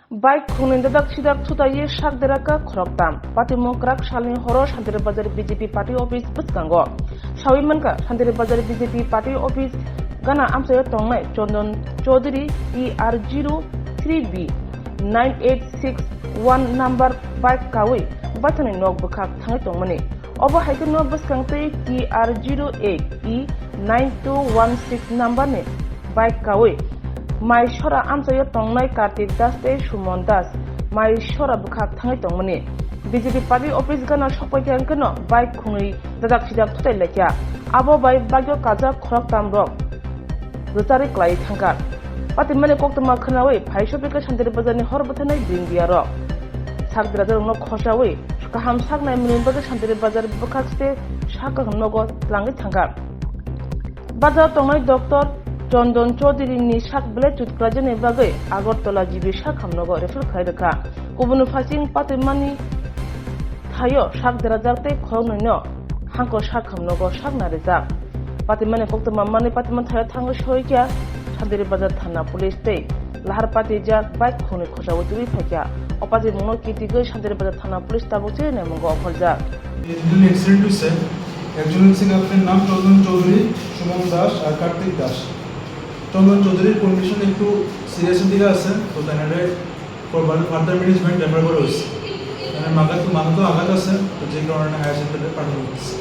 Baik kuning dadak sidak Thuthailai sak deraka Khoroktham. Parti Mongkrak salni horo Santri Bazar BJP Party Office buskango. Sawi manka Santri Bazar BJP Party Office gana amsayo tongnai Chondon Chaudhary ER03B 9861 number bike kawi batani nok bukak thangai tongmani. Obo haiken no buskangtei ER08 E9216 number ni bike kawi. Mai shora amsayo tongnai Kartik Das te Sumon Das mai shora bukak thangai tongmani. BJP Party Office gana sopaikang keno bike khungi dadak sidak Thuthailai kya abo bai bagyo kaja Khoroktham rok rutari klai thangkar pati mane koktama khnawi phaisopika Santri Bazarni horbathanai bringbiya rok sakdra jarongno khosawi kaham saknai munimbaga Santri Bazar bukakste saka nogo langi thangkar bazar tongnai Dr. Chondon Chaudhary ni sak bele tutkrajani bagai Agartala jibi sak hamnogo refer khairaka kubunu fasing pati mani thayo sak derajakte khoroknoino hangko sak hamnogo sak narijak pati mane koktama mani pati man thayo thango soikya Santri Bazar thana police te lahar pati jak bike khuni khosawo tui phakya opaji mungno kitigai Santri Bazar thana police tabukche nemungo ophaljak দিন accident হয়েছে একজন হচ্ছে আপনার নাম চন্দন চৌধুরী সুমন দাস আর কার্তিক দাস চন্দন চৌধুরীর condition একটু সিরিয়াসের দিকে আছে তো তাহলে ফার্দার ম্যানেজমেন্ট রেফার করা হয়েছে মাথা তো আঘাত আছে তো যে কারণে হায়ার সেন্টারে পাঠানো হচ্ছে